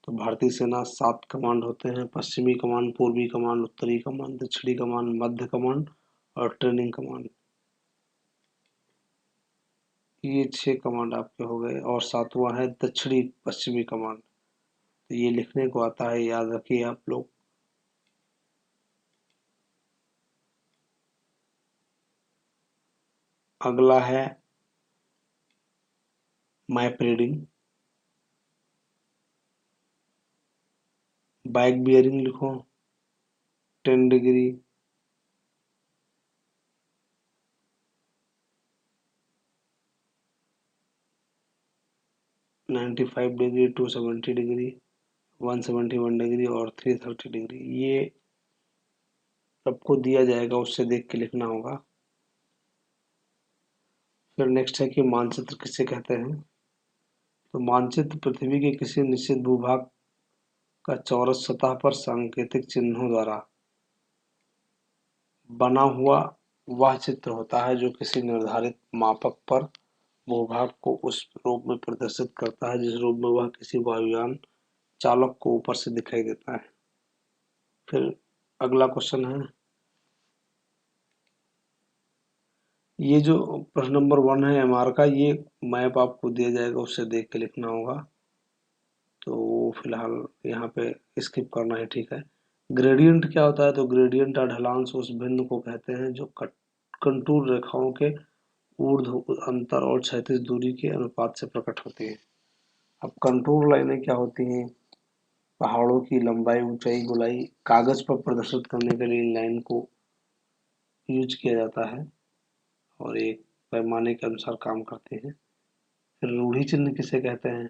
तो भारतीय सेना 7 कमांड होते हैं, पश्चिमी कमांड, पूर्वी कमांड, उत्तरी कमांड, दक्षिणी कमांड, मध्य कमांड और ट्रेनिंग कमांड। ये 6 कमांड आपके हो गए और सातवां है दक्षिणी पश्चिमी कमांड। तो ये लिखने को आता है, याद रखिए आप लोग। अगला है मैप रीडिंग। बैक बियरिंग लिखो 10 डिग्री, 95 डिग्री, 270 डिग्री, 171 डिग्री और 330 डिग्री। ये सबको दिया जाएगा, उससे देख के लिखना होगा। फिर नेक्स्ट है कि मानचित्र किसे कहते हैं। तो मानचित्र पृथ्वी के किसी निश्चित भूभाग का चौरस सतह पर सांकेतिक चिन्हों द्वारा बना हुआ वह चित्र होता है जो किसी निर्धारित मापक पर भूभाग को उस रूप में प्रदर्शित करता है जिस रूप में वह किसी वायुयान चालक को ऊपर से दिखाई देता है। फिर अगला क्वेश्चन है, ये जो प्रश्न नंबर 1 है एमआर का, ये मैप आपको दिया जाएगा, उससे देख के लिखना होगा। तो फिलहाल यहाँ पे स्किप करना है, ठीक है। ग्रेडियंट क्या होता है। तो ग्रेडियंट या ढलान उस भिन्न को कहते हैं जो कंटूर रेखाओं के ऊर्ध्व अंतर और क्षैतिज दूरी के अनुपात से प्रकट होती है। अब कंटूर लाइनें क्या होती हैं। पहाड़ों की लंबाई, ऊंचाई, गोलाई कागज पर प्रदर्शित करने के लिए इन लाइन को यूज किया जाता है और एक पैमाने के अनुसार काम करते हैं। फिर रूढ़ि चिन्ह किसे कहते हैं।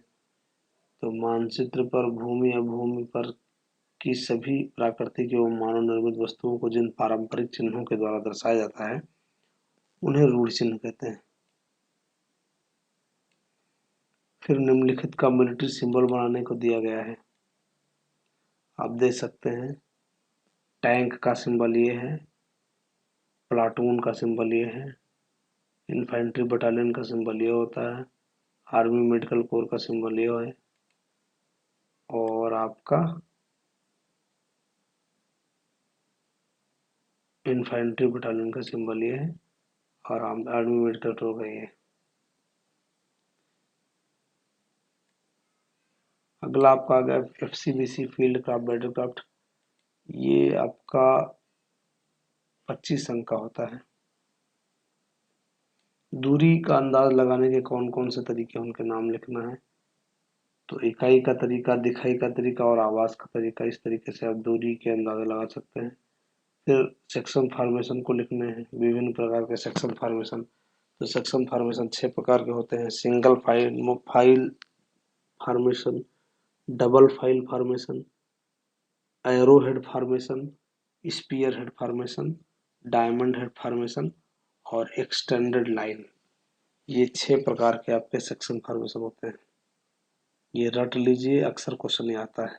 तो मानचित्र पर भूमि या भूमि पर की सभी प्राकृतिक एवं मानव निर्मित वस्तुओं को जिन पारंपरिक चिन्हों के द्वारा दर्शाया जाता है उन्हें रूढ़ि चिन्ह कहते हैं। फिर निम्नलिखित का मिलिट्री सिंबल बनाने को दिया गया है। आप देख सकते हैं टैंक का सिंबल ये है, प्लाटून का सिंबल ये है, इन्फेंट्री बटालियन का सिंबल ये होता है, आर्मी मेडिकल कोर का सिंबल ये है और आपका इन्फेंट्री बटालियन का सिंबल ये है और आर्मी मेडिकल कोर का ये। अगला आपका आ गया एफसीबीसी फील्ड क्राफ्ट बैटरक्राफ्ट। ये आपका 25 अंक का होता है। दूरी का अंदाज लगाने के कौन कौन से तरीके उनके नाम लिखना है। तो इकाई का तरीका, दिखाई का तरीका और आवाज का तरीका, इस तरीके से आप दूरी के अंदाजा लगा सकते हैं। फिर सेक्शन फॉर्मेशन को लिखने हैं, विभिन्न प्रकार के सेक्शन फॉर्मेशन। तो सेक्शन फॉर्मेशन 6 प्रकार के होते हैं। Single file formation, double file formation, arrow head formation, spear head formation, diamond head formation और एक्सटेंडेड लाइन। ये 6 प्रकार के आपके सेक्शन फॉर्मेशन होते हैं। ये रट लीजिए, अक्सर क्वेश्चन ही आता है।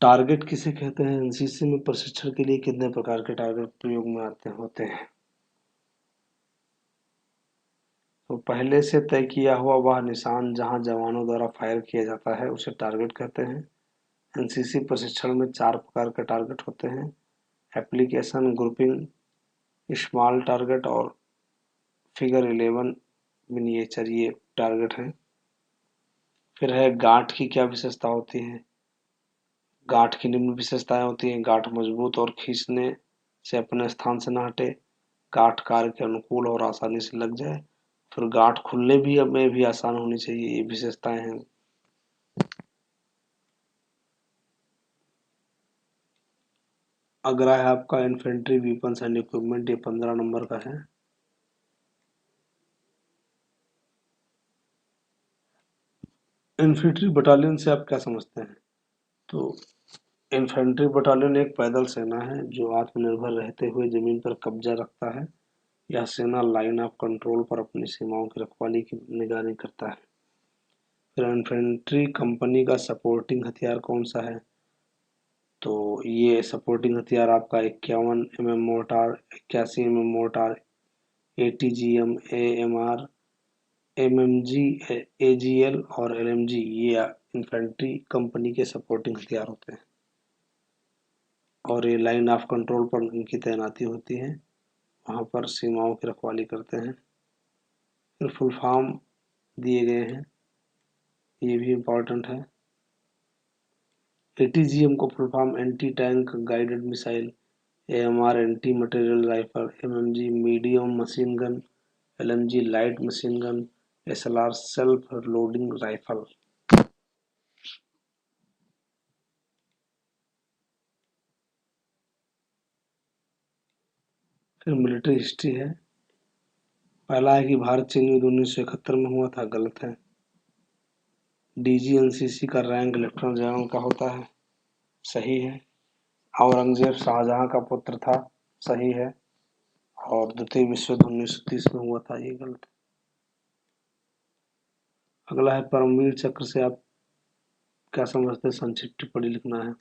टारगेट किसे कहते हैं? एनसीसी में प्रशिक्षण के लिए कितने प्रकार के टारगेट प्रयोग में आते होते हैं? तो पहले से तय किया हुआ वह निशान जहां जवानों द्वारा फायर किया जाता है उसे टारगेट कहते हैं। एनसीसी प्रशिक्षण में 4 प्रकार के टारगेट होते हैं: एप्लीकेशन, ग्रुपिंग, स्मॉल टारगेट और फिगर 11 मिनिएचर, ये टारगेट हैं। फिर है गांठ की क्या विशेषता होती है? गांठ की निम्न विशेषताएं होती हैं: गांठ मजबूत और खींचने से अपने स्थान से न हटे, गांठ कार्य के अनुकूल और आसानी से लग जाए, फिर गांठ खुलने भी में भी आसान होनी चाहिए, ये विशेषताएं हैं। अगला है आपका इन्फेंट्री वीपन्स एंड इक्विपमेंट, ये 15 नंबर का है। इन्फेंट्री बटालियन से आप क्या समझते हैं? तो इन्फेंट्री बटालियन एक पैदल सेना है जो आत्मनिर्भर रहते हुए जमीन पर कब्जा रखता है। यह सेना लाइन ऑफ कंट्रोल पर अपनी सीमाओं की रखवाली की निगरानी करता है। फिर इन्फेंट्री कंपनी का सपोर्टिंग हथियार कौन सा है? तो ये सपोर्टिंग हथियार आपका 51 mm mortar, 81 mm mortar, ATGM, AMR, MMG, AGL और LMG, ये इन्फेंट्री कंपनी के सपोर्टिंग हथियार होते हैं और ये लाइन ऑफ कंट्रोल पर इनकी तैनाती होती है, वहाँ पर सीमाओं की रखवाली करते हैं। फिर फुल फॉर्म दिए गए हैं, ये भी इम्पोर्टेंट है। ATGM को full form anti tank guided missile, AMR anti material rifle, MMG medium machine gun, LMG light machine gun, SLR self loading rifle. फिर मिलिट्री हिस्ट्री है। पहला है कि भारत चीन युद्ध 1971 में हुआ था, गलत है। DGNCC का रैंक लेफ्टिनेंट जनरल का होता है, सही है। औरंगजेब शाहजहां का पुत्र था, सही है। और द्वितीय विश्व युद्ध 1930 में हुआ था, ये गलत है। अगला है परमवीर चक्र से आप क्या समझते हैं? संक्षिप्त टिप्पणी लिखना है।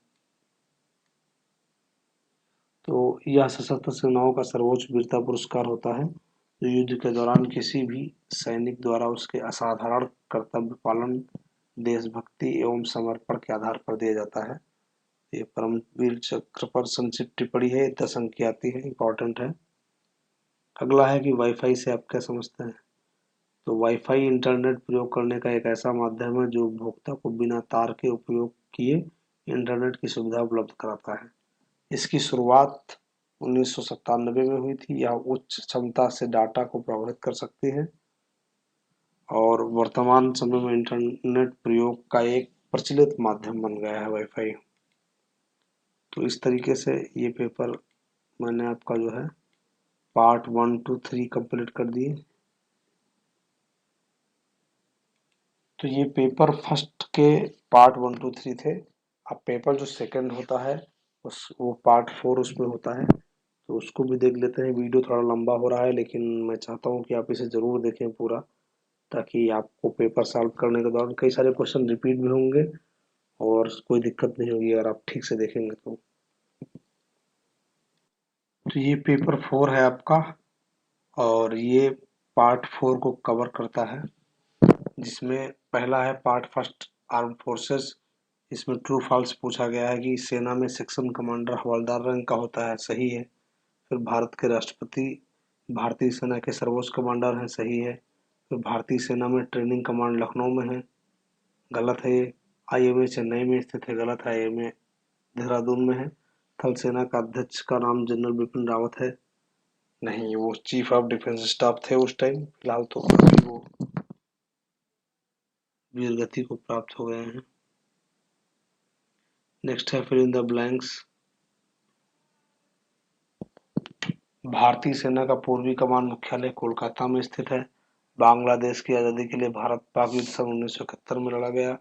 तो यह सशस्त्र सेनाओं का सर्वोच्च वीरता पुरस्कार होता है जो युद्ध के दौरान किसी भी सैनिक द्वारा उसके असाधारण कर्तव्य पालन, देशभक्ति एवं समर्पण के आधार पर दिया जाता है। ये परमवीर चक्र पर संक्षिप्त टिप्पणी है, 10 अंक की आती है, इंपॉर्टेंट है। अगला है कि वाईफाई से आप क्या समझते हैं? तो वाईफाई इंटरनेट प्रयोग करने का एक ऐसा माध्यम है जो उपभोक्ता को बिना तार के उपयोग किए इंटरनेट की सुविधा उपलब्ध कराता है। इसकी शुरुआत 1997 में हुई थी। यह उच्च क्षमता से डाटा को प्रभावित कर सकती है और वर्तमान समय में इंटरनेट प्रयोग का एक प्रचलित माध्यम बन गया है वाईफाई। तो इस तरीके से ये पेपर मैंने आपका जो है पार्ट 1 to 3 कंप्लीट कर दिए। तो ये पेपर फर्स्ट के पार्ट 1 to 3 थे। अब पेपर जो सेकंड होता है उस वो पार्ट 4 उसमें होता है, तो उसको भी देख लेते हैं। वीडियो थोड़ा लंबा हो रहा है लेकिन मैं चाहता हूँ कि आप इसे ज़रूर देखें पूरा, ताकि आपको पेपर सॉल्व करने के दौरान कई सारे क्वेश्चन रिपीट भी होंगे और कोई दिक्कत नहीं होगी अगर आप ठीक से देखेंगे तो ये पेपर 4 है आपका और ये पार्ट 4 को कवर करता है, जिसमें पहला है पार्ट फर्स्ट आर्म फोर्सेस। इसमें ट्रू फॉल्स पूछा गया है कि सेना में सेक्शन कमांडर हवलदार रैंक का होता है, सही है। फिर भारत के राष्ट्रपति भारतीय सेना के सर्वोच्च कमांडर हैं, सही है। फिर भारतीय सेना में ट्रेनिंग कमांड लखनऊ में है, गलत है ये। आईएमए चेन्नई में स्थित है, गलत है। आईएमए देहरादून में है। थल सेना का अध्यक्ष का नाम जनरल बिपिन रावत है, नहीं, वो चीफ ऑफ डिफेंस स्टाफ थे उस टाइम, फिलहाल तो अभी वो वीरगति को प्राप्त हो गए हैं। नेक्स्ट है फिर इन द ब्लैंक्स। भारतीय सेना का पूर्वी कमान मुख्यालय कोलकाता में स्थित है। बांग्लादेश की आज़ादी के लिए भारत पाक युद्ध सन 1971 में लड़ा गया।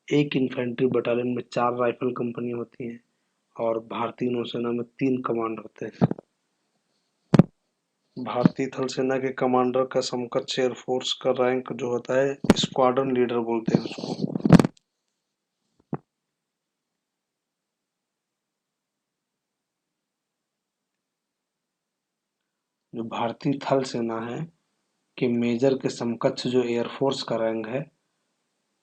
एक इन्फेंट्री बटालियन में 4 राइफल कंपनी होती हैं और भारतीय नौसेना में 3 कमांड होते हैं। भारतीय थल सेना के कमांडर का समकक्ष एयरफोर्स का रैंक जो होता है स्क्वाड्रन लीडर बोलते हैं उसको। जो भारतीय थल सेना है कि मेजर के समकक्ष जो एयरफोर्स का रैंक है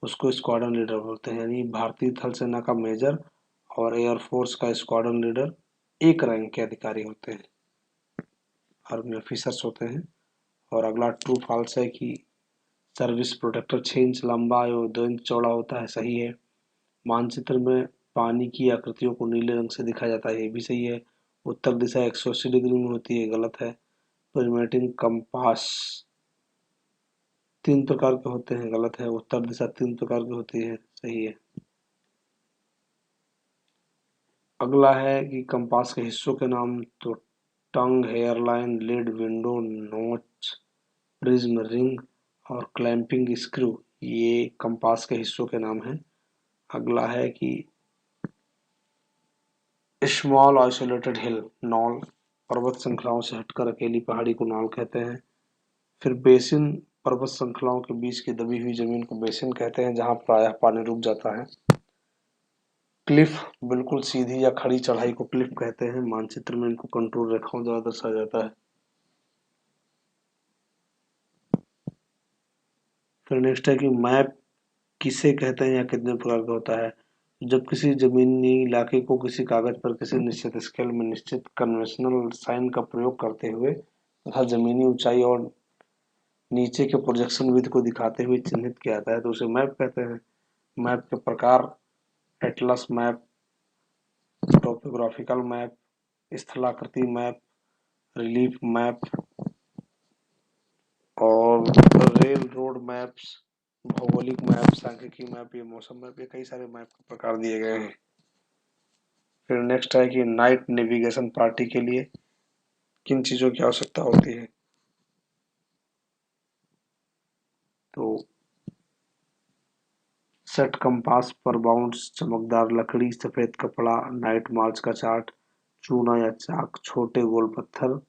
उसको स्क्वाड्रन लीडर बोलते हैं। यानी भारतीय थल सेना का मेजर और एयरफोर्स का स्क्वाड्रन लीडर एक रैंक के अधिकारी होते हैं, आर्मी ऑफिसर्स होते हैं। और अगला ट्रू फॉल्स है कि सर्विस प्रोटेक्टर 6 इंच लंबा और 2 इंच चौड़ा होता है, सही है। मानचित्र में पानी की आकृतियों को नीले रंग से दिखाया जाता है, ये भी सही है। उत्तर दिशा 180 डिग्री में होती है, गलत है। परिमेटिंग कंपास 3 प्रकार के होते हैं, गलत है। उत्तर दिशा 3 प्रकार की होती है, सही है। अगला है कि कंपास के हिस्सों के नाम, तो टंग, हेयरलाइन, लीड, विंडो, नोच, प्रिज्म, रिंग और क्लैंपिंग स्क्रू, ये कंपास के हिस्सों के नाम हैं। अगला है कि स्मॉल आइसोलेटेड हिल, नॉल, पर्वत श्रृंखलाओं से हटकर अकेली पहाड़ी को नॉल कहते हैं। फिर बेसिन, पर्वत श्रृंखलाओं के बीच की दबी हुई जमीन को बेसिन कहते हैं जहां प्रायः पानी रुक जाता है। क्लिफ, बिल्कुल सीधी या खड़ी चढ़ाई को क्लिफ कहते हैं। मानचित्र में इनको कंटूर रेखाओं द्वारा दर्शाया जाता है। फिर नेक्स्ट है कि मैप किसे कहते हैं या कितने प्रकार का होता है। जब किसी जमीनी इलाके को किसी कागज पर किसी निश्चित स्केल में निश्चित कन्वेंशनल साइन का प्रयोग करते हुए तथा जमीनी ऊंचाई और नीचे के प्रोजेक्शन विधि को दिखाते हुए चिन्हित किया जाता है तो उसे मैप कहते हैं। मैप के प्रकार, एटलस मैप, टोपोग्राफिकल मैप, स्थलाकृति मैप, रिलीफ मैप और रेल रोड मैप्स, भौगोलिक मैप, सांख्यिकी मैप, ये मौसम मैप, ये कई सारे मैप के प्रकार दिए गए हैं। फिर नेक्स्ट है कि नाइट नेविगेशन पार्टी के लिए किन चीजों की आवश्यकता होती है। तो सेट कंपास पर बाउंड्स, चमकदार लकड़ी, सफेद कपड़ा, नाइट मार्च का चार्ट, चूना या चाक, छोटे गोल पत्थर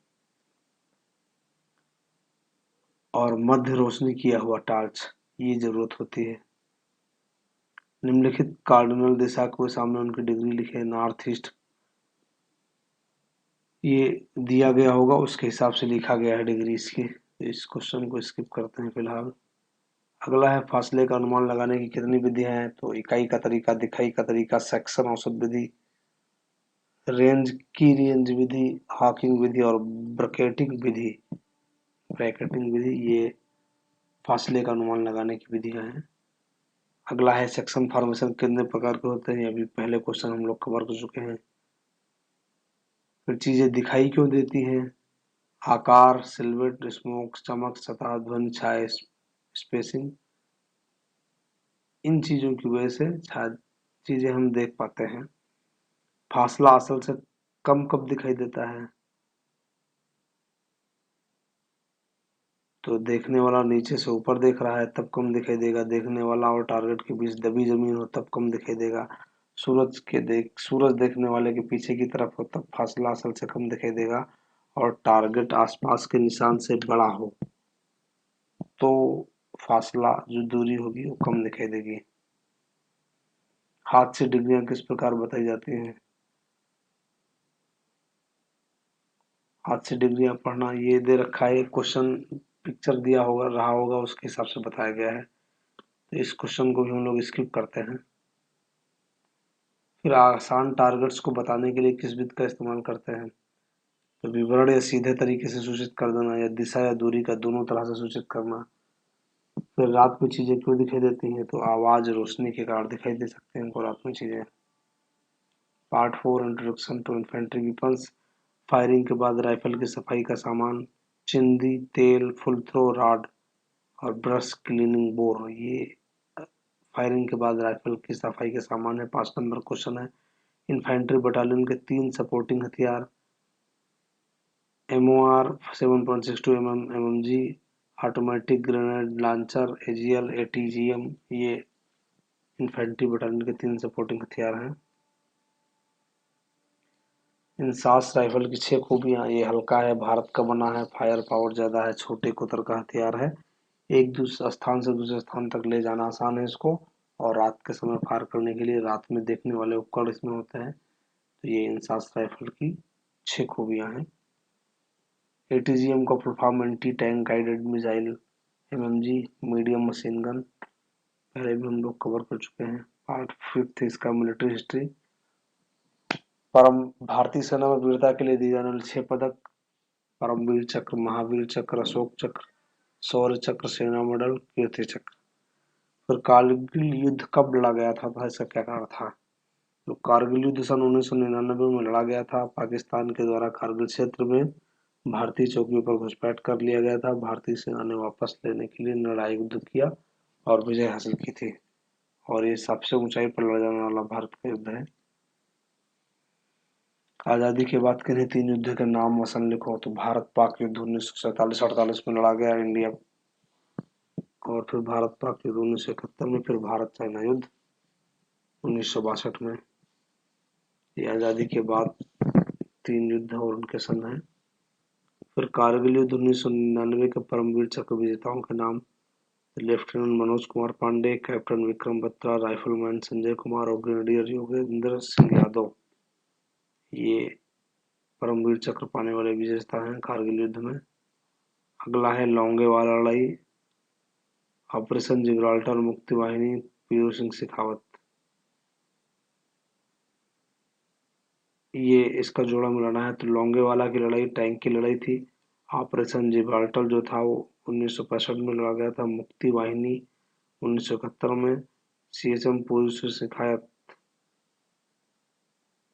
और मध्य रोशनी किया हुआ टार्च, ये जरूरत होती है। निम्नलिखित कार्डिनल दिशा को सामने उनकी डिग्री लिखे, नॉर्थ ईस्ट, ये दिया गया होगा उसके हिसाब से लिखा गया है डिग्री इसकी। इस क्वेश्चन को स्किप करते हैं फिलहाल। अगला है फासले का अनुमान लगाने की कितनी विधियां हैं। तो इकाई का तरीका, दिखाई का तरीका, सेक्शन औसत विधि, रेंज विधि, हॉकिंग विधि और ब्रैकेटिंग विधि, ये फासले का अनुमान लगाने की विधियां हैं। अगला है सेक्शन फॉर्मेशन कितने प्रकार के होते हैं, अभी पहले क्वेश्चन हम लोग कवर कर चुके हैं। फिर चीजें दिखाई क्यों देती हैं, आकार, सिल्हुएट, स्मोक, चमक, सतह, ध्वनि, छाया, स्पेसिंग, इन चीजों की वजह से शायद चीजें हम देख पाते हैं। फासला असल से कम कब दिखाई देता है, तो देखने वाला नीचे से ऊपर देख रहा है तब कम दिखाई देगा, देखने वाला और टारगेट के बीच दबी जमीन हो तब कम दिखाई देगा, सूरज देखने वाले के पीछे की तरफ हो तब फासला असल से कम दिखाई देगा, और टारगेट आसपास के निशान से बड़ा हो तो फासला जो दूरी होगी वो कम दिखाई देगी। हाथ से डिग्रियां किस प्रकार बताई जाती हैं। हाथ से डिग्रियां पढ़ना, ये दे रखा है क्वेश्चन, पिक्चर दिया होगा रहा होगा उसके हिसाब से बताया गया है, तो इस क्वेश्चन को भी हम लोग स्किप करते हैं। फिर आसान टारगेट्स को बताने के लिए किस विधि का इस्तेमाल करते हैं। तो विवरण या सीधे तरीके से सूचित कर देना या दिशा या दूरी का दोनों तरह से सूचित करना। फिर रात में चीजें क्यों दिखाई देती हैं, तो आवाज, रोशनी के कारण दिखाई दे सकते हैं हमको रात में चीजें। Part 4, introduction to infantry weapons, firing के बाद राइफल की सफाई का सामान, चिंदी, तेल, फुल थ्रो रॉड और ब्रश क्लीनिंग बोर, ये फायरिंग के बाद राइफल की सफाई के सामान है। 5 नंबर क्वेश्चन है। इन्फेंट्री बटालियन के 3 सपोर्टिंग हथियार, MOR 7.62 MMG, automatic grenade launcher, AGL, ATGM, ये इन्फेंट्री बटालियन के 3 सपोर्टिंग हथियार हैं। इंसास राइफल की 6 खूबियां। ये हल्का है, भारत का बना है, फायर पावर ज़्यादा है, छोटे कुतर का हथियार है, एक दूसरे स्थान से दूसरे स्थान तक ले जाना आसान है इसको, और रात के समय फायर करने के लिए रात में देखने वाले उपकरण इसमें होते हैं। तो ये इंसास राइफल की 6 खूबियां हैं। एटीजीएम का full form anti tank guided missile, MMG, medium machine gun, पहले भी हम लोग कवर कर चुके हैं। पार्ट 5 इसका मिलिट्री हिस्ट्री। परम भारतीय सेना में वीरता के लिए दिए जाने वाले 6 पदक: परमवीर चक्र, महावीर चक्र, अशोक चक्र, शौर्य चक्र, सेना मेडल, कीर्ति चक्र। फिर कारगिल युद्ध कब लड़ा गया था इसका क्या कारण था? तो कारगिल युद्ध सन 1999 में लड़ा गया था। पाकिस्तान के द्वारा कारगिल क्षेत्र में भारतीय चौकियों पर घुसपैठ कर लिया गया था। भारतीय सेना ने वापस लेने के लिए लड़ाई युद्ध किया और विजय हासिल की थी, और ये सबसे ऊंचाई पर लड़ा जाने वाला भारत का युद्ध है। आजादी के बाद किन्हीं 3 युद्ध के नाम वसन लिखो। तो भारत पाक युद्ध 1947-48 में लड़ा गया इंडिया, और फिर भारत पाक युद्ध 1971 में, फिर भारत चाइना युद्ध 1962 में। ये आजादी के बाद 3 युद्ध और उनके सन हैं। फिर कारगिल युद्ध 1999 के परमवीर चक्र विजेताओं के नाम: lieutenant Manoj Kumar Pande, captain Vikram Batra, rifleman Sanjay Kumar और ग्रेनेडियर योगेंद्र सिंह यादव। ये परमवीर चक्र पाने वाले विजेता हैं कारगिल युद्ध में। अगला है लोंगेवाला लड़ाई, ऑपरेशन जिब्राल्टर, मुक्ति वाहिनी, पीरू सिंह शेखावत। ये इसका जोड़ा मिलाना है तो लोंगेवाला की लड़ाई टैंक की लड़ाई थी। ऑपरेशन जिब्राल्टर जो था वो 1965 में लड़ा गया था। मुक्ति वाहिनी 1971 में। सीएचएम पीरू सिंह शेखावत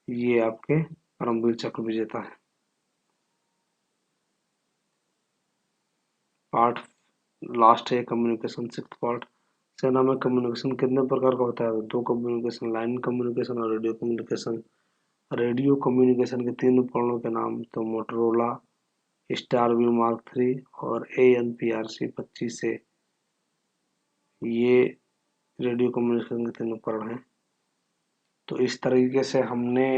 ये आपके परमवीर चक्र विजेता है। पार्ट लास्ट है कम्युनिकेशन, 6th पार्ट। सेना में कम्युनिकेशन कितने प्रकार का होता है? 2 कम्युनिकेशन, लाइन कम्युनिकेशन और रेडियो कम्युनिकेशन। रेडियो कम्युनिकेशन के 3 उपकरणों के नाम: तो मोटरोला, स्टारव्यू मार्क 3 और ANPRC 25 से। ये रेडियो कम्युनिकेशन के 3 उपकरण हैं। तो इस तरीके से हमने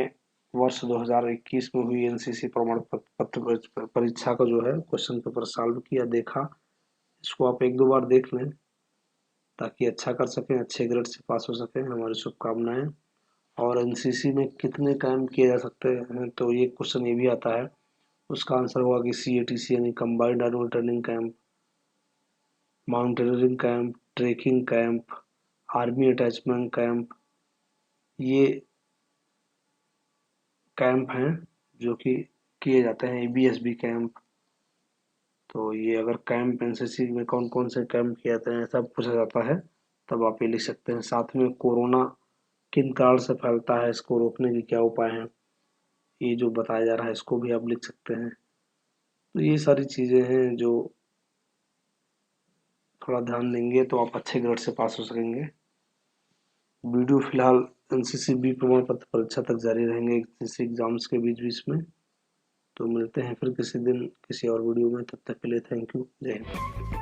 वर्ष 2021 में हुई एनसीसी प्रमाण पत्र परीक्षा का जो है क्वेश्चन पेपर सॉल्व किया, देखा। इसको आप 1-2 बार देख लें ताकि अच्छा कर सकें, अच्छे ग्रेड से पास हो सकें। हमारी शुभकामनाएं। और एनसीसी में कितने कैंप किए जा सकते हैं, तो ये क्वेश्चन ये भी आता है। उसका आंसर होगा कि CATC यानी combined annual training camp, mountaineering camp, trekking camp, army attachment camp. ये कैंप हैं जो कि किए जाते हैं। ABSB camp. तो ये अगर कैंप एनसीसी में कौन कौन से कैंप किए जाते हैं सब पूछा जाता है, तब आप ये लिख सकते हैं। साथ में कोरोना किन कारण से फैलता है, इसको रोकने के क्या उपाय हैं, ये जो बताया जा रहा है इसको भी आप लिख सकते हैं। तो ये सारी चीज़ें हैं जो थोड़ा ध्यान देंगे तो आप अच्छे ग्रेड से पास हो सकेंगे। वीडियो फिलहाल एनसीसी बी प्रमाण पत्र परीक्षा तक जारी रहेंगे एनसीसी एग्जाम्स के बीच बीच में। तो मिलते हैं फिर किसी दिन किसी और वीडियो में, तब तक के लिए थैंक यू, जय हिंद।